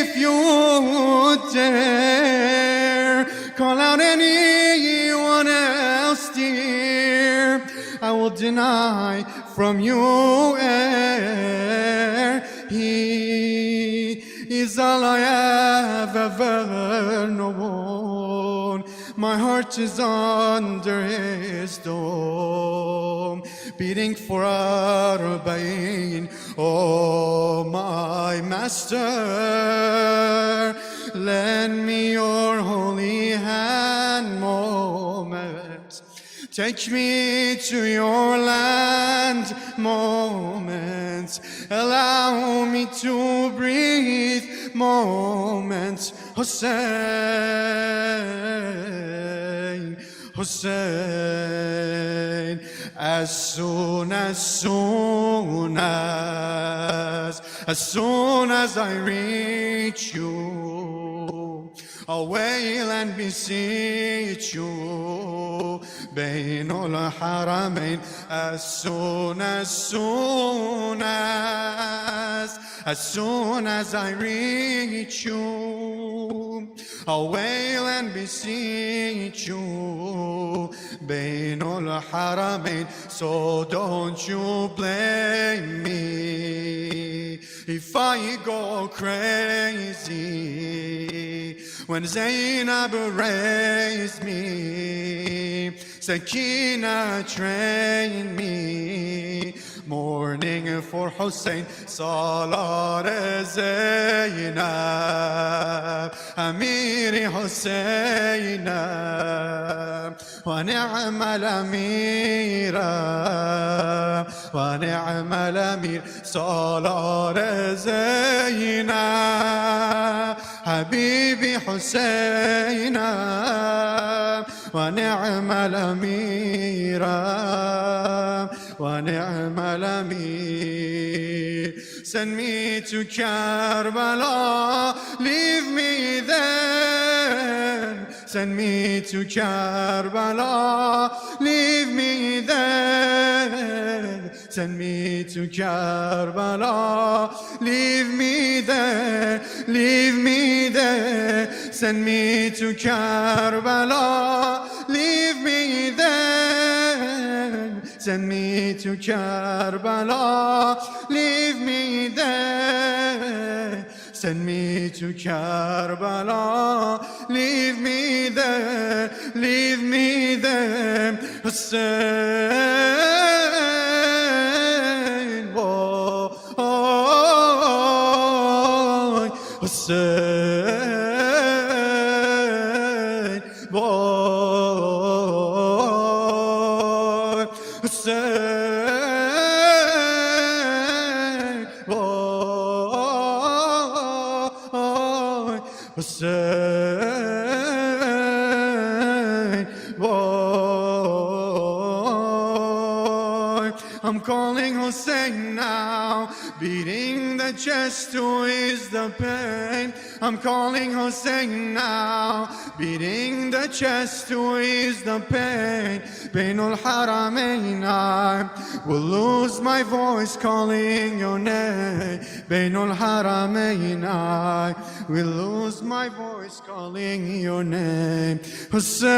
if you dare. Call out anyone else, dear. I will deny from you air. He is all I have ever known. My heart is under his dome, beating for Arbaeen. Oh, my master, lend me your holy hand moment. Take me to your land moments. Allow me to breathe moments. Hussein, Hussein. As soon as I reach you, I'll wail and beseech you. بين الحرمين. As soon as I reach you, I'll wail and beseech you. بين الحرمين. So don't you blame me if I go crazy when Zainab raised me. Sakina trained me. Mourning for Hussein, Salat Zainab, Amiri Hussein, wa ni'mal amira, wa ni'mal amir. Salat Zainab, Habibi Hussein, wa ni'mal amira, wa ni'mal amir. Send me to Karbala, leave me there. Send me to Karbala, leave me there. Send me to Karbala, leave me there, leave me there. Send me to Karbala, leave me there. Send me to Karbala, leave me there. Send me to Karbala, leave me there, leave me there. Hussein, boy, Hussein, boy, Hussein, boy, Hussein, boy. I'm calling Hussein now, beating the chest to ease the pain. I'm calling Hussein now, beating the chest to ease the pain. Bainul Haramain, I will lose my voice calling your name. Bainul Haramain, I will lose my voice calling your name. Hussein,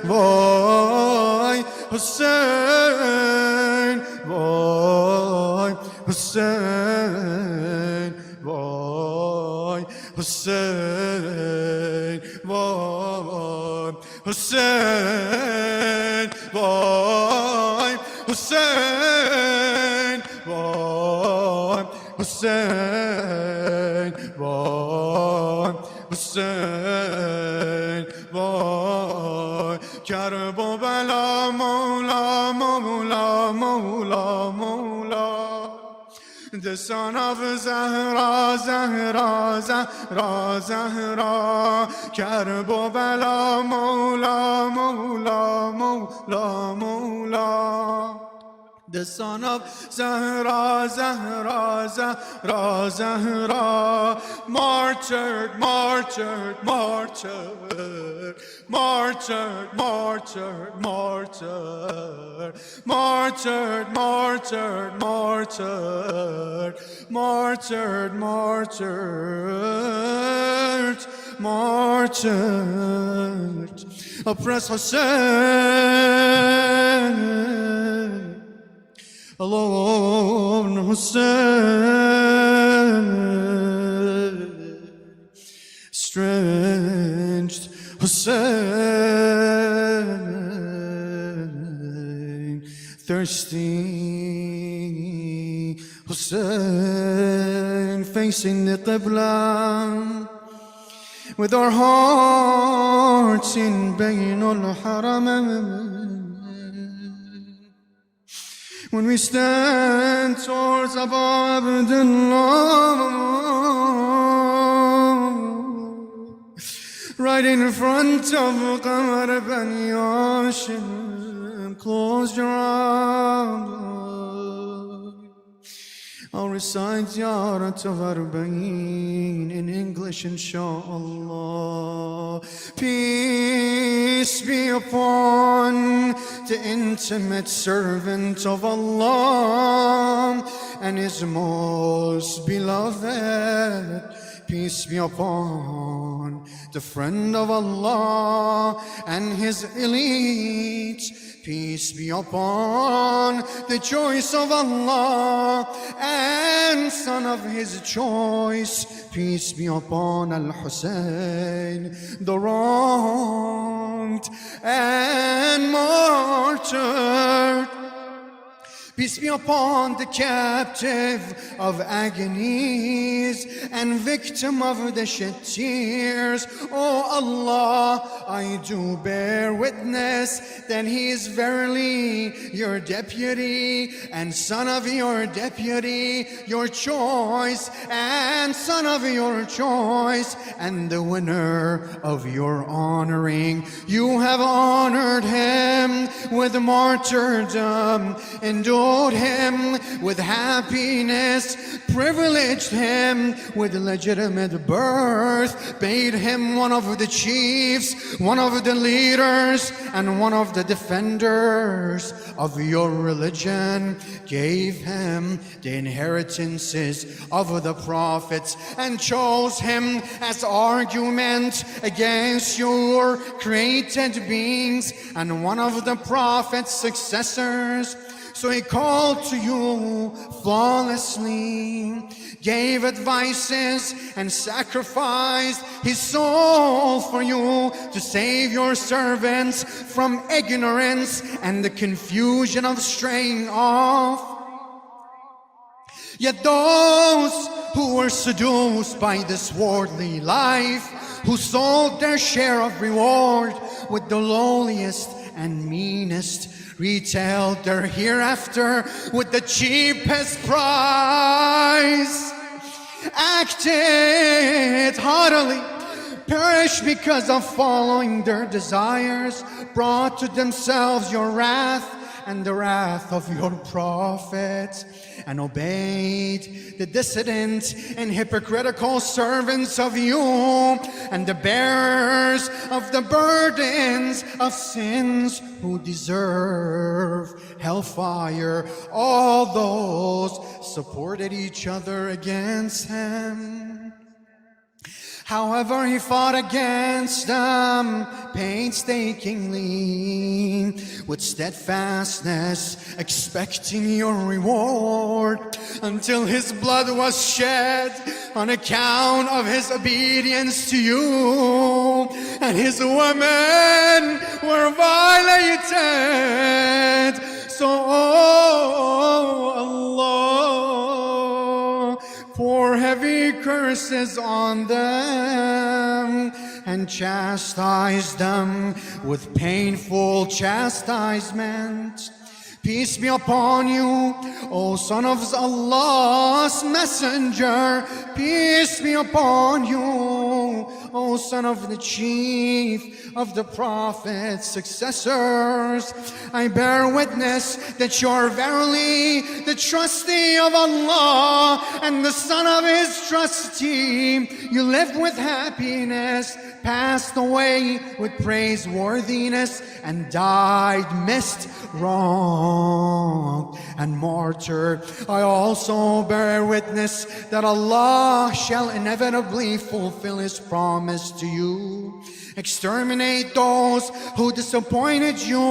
boy, Hussein, boy, Hussein, boy, Hussein, boy, Hussein, boy, Hussein, boy, Hussein, boy, Hussein, boy. Karbala, Mawla, Mawla, Mawla, Mawla. The son of Zahra, Zahra, Zahra, Zahra. Karbala, Mawla, Mawla, Mawla, Mawla. the son of Zahra, Zahra, Zahra, Zahra, martyred, martyred, martyred, martyred, martyred, martyred, martyred, martyred, martyred, martyred, martyred, martyred. Oppress Hussein, alone Hussein, stretched Hussein, thirsty Hussein, facing the Qibla, with our hearts in Baynul Haramain. When we stand towards Abu Abdullah, right in front of Qamar Bani Hashim, close your eyes. I'll recite Ziyarat of Arbaeen in English, inshaAllah. Peace be upon the intimate servant of Allah and His most beloved. Peace be upon the friend of Allah and His elite. Peace be upon the choice of Allah and son of His choice. Peace be upon Al-Hussein, the wronged and martyred. Peace be upon the captive of agonies and victim of the shed tears. Oh Allah, I do bear witness that he is verily your deputy and son of your deputy, your choice and son of your choice, and the winner of your honoring. You have honored him with martyrdom, endured him with happiness, privileged him with legitimate birth, made him one of the chiefs, one of the leaders, and one of the defenders of your religion, gave him the inheritances of the prophets, and chose him as argument against your created beings and one of the prophet's successors. So he called to you flawlessly, gave advices, and sacrificed his soul for you to save your servants from ignorance and the confusion of straying off. Yet those who were seduced by this worldly life, who sold their share of reward with the lowliest and meanest, retailed their hereafter with the cheapest price, acted haughtily, perished because of following their desires, brought to themselves your wrath and the wrath of your prophet, and obeyed the dissident and hypocritical servants of you and the bearers of the burdens of sins who deserve hellfire. All those supported each other against him. However, he fought against them painstakingly, with steadfastness, expecting your reward, until his blood was shed on account of his obedience to you, and his women were violated. So, oh Allah, pour heavy curses on them and chastise them with painful chastisement. Peace be upon you, O son of Allah's messenger. Peace be upon you. O son of the chief of the Prophet's successors. I bear witness that you are verily the trustee of Allah and the son of His trustee. You lived with happiness, passed away with praiseworthiness, and died missed, wronged, and martyred. I also bear witness that Allah shall inevitably fulfill His promise to you. Exterminate those who disappointed you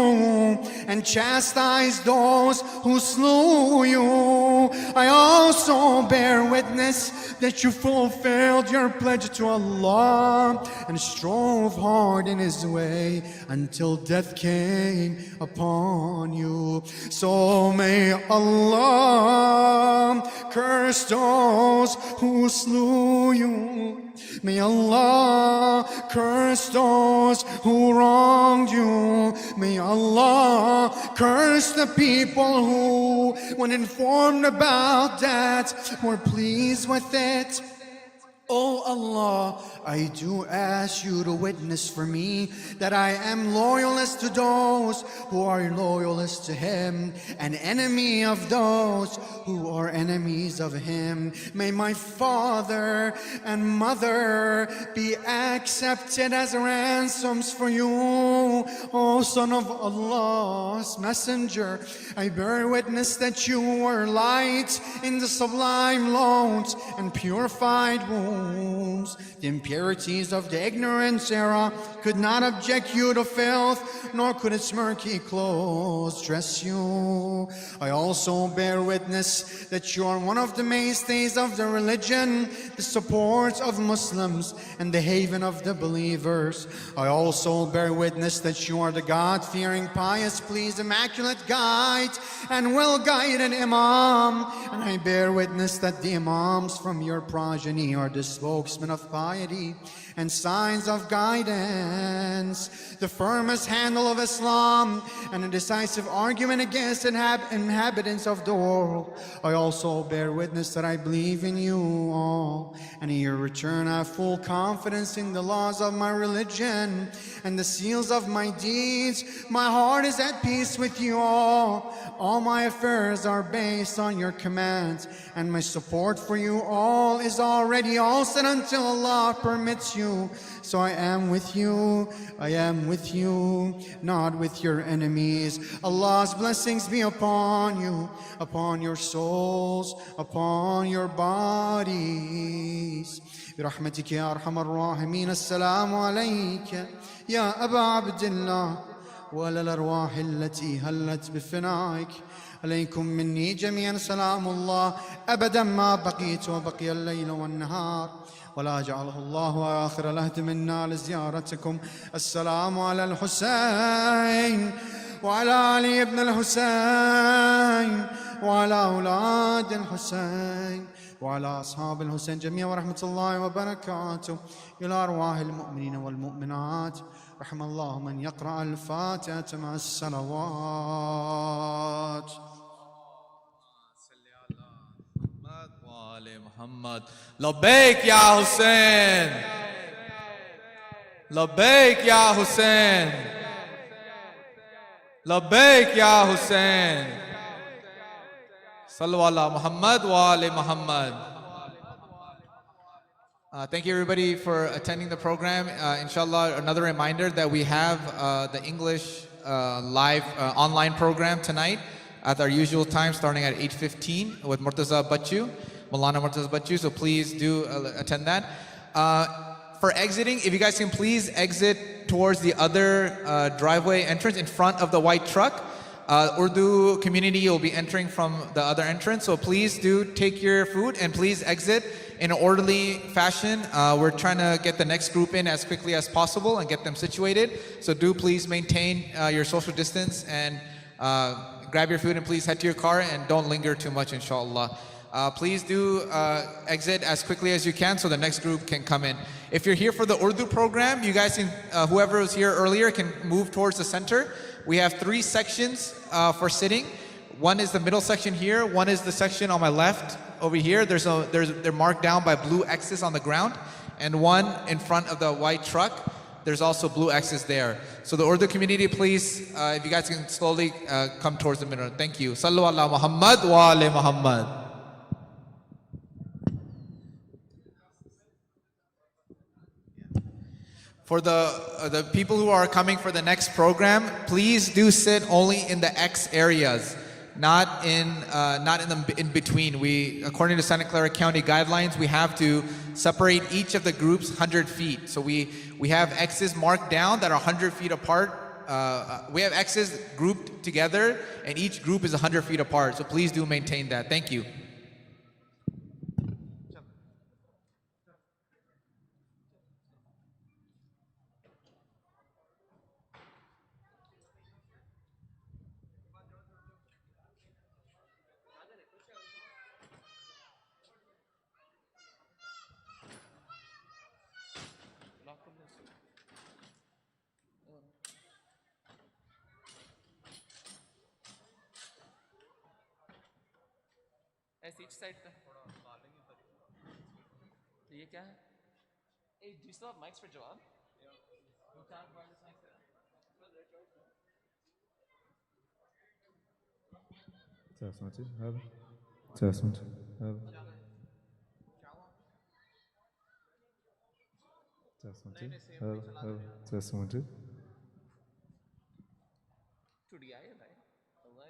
and chastise those who slew you. I also bear witness that you fulfilled your pledge to Allah and strove hard in His way until death came upon you. So may Allah curse those who slew you. May Allah curse those who wronged you. May Allah curse the people who, when informed about that, were pleased with it. Oh Allah, I do ask you to witness for me that I am loyalist to those who are loyalist to Him, and enemy of those who are enemies of Him. May my father and mother be accepted as ransoms for you. O Son of Allah's Messenger, I bear witness that you were light in the sublime loans and purified wombs. The impurities of the ignorance era could not object you to filth, nor could its murky clothes dress you. I also bear witness that you are one of the mainstays of the religion, the support of Muslims, and the haven of the believers. I also bear witness that you are the God-fearing, pious, pleased, immaculate guide and well-guided Imam. And I bear witness that the Imams from your progeny are the spokesmen of piety and signs of guidance, the firmest handle of Islam, and a decisive argument against inhabitants of the world. I also bear witness that I believe in you all, and in your return I have full confidence in the laws of my religion and the seals of my deeds. My heart is at peace with you all. All my affairs are based on your commands, and my support for you all is already all set until Allah permits you. So I am with you, not with your enemies. Allah's blessings be upon you, upon your souls, upon your bodies. برحمتك يا أرحم الراحمين. السلام عليك يا أبا عبد الله وعلى الأرواح التي هلت بفنائك. عليكم مني جميعا سلام الله أبدا ما بقيت وبقي الليل والنهار، ولا جعله الله آخر العهد منا لزيارتكم. السلام على الحسين وعلى علي بن الحسين وعلى أولاد الحسين وعلى أصحاب الحسين جميعا، ورحمة الله وبركاته إلى أرواح المؤمنين والمؤمنات. رحم الله من يقرأ الفاتحة مع الصلوات. محمد لبيك يا حسين، لبيك يا حسين، لبيك يا حسين. صلوا على محمد وآل محمد. Thank you everybody for attending the program. Inshallah, another reminder that we have the English live online program tonight at our usual time starting at 8:15 with Murtaza Bachu. Maulana Murtaza Bachu, so please do attend that. For exiting, if you guys can please exit towards the other driveway entrance in front of the white truck. Urdu community will be entering from the other entrance, so please do take your food and please exit in an orderly fashion. We're trying to get the next group in as quickly as possible and get them situated, so do please maintain your social distance and grab your food and please head to your car and don't linger too much, inshallah. Please do exit as quickly as you can so the next group can come in. If you're here for the Urdu program, you guys can, whoever was here earlier can move towards the center. We have 3 sections for sitting. One is the middle section here. One is the section on my left over here. They're marked down by blue X's on the ground. and one in front of the white truck. There's also blue X's there. So the Urdu community, please, if you guys can slowly come towards the middle. Thank you. Sallu ala Muhammad wa ala Muhammad. For the people who are coming for the next program, please do sit only in the X areas, not in the in between. We, according to Santa Clara County guidelines, we have to separate each of the groups 100 feet. So we have X's marked down that are 100 feet apart. We have X's grouped together, and each group is 100 feet apart. So please do maintain that. Thank you. ऐसे each side पे ये क्या है? Hey, do you still have mics for Joab? You can't find this mic there. Test one, two, have. Test one, two, have. Test one, two, have. Test one, two. टूट गया ये भाई. Allah.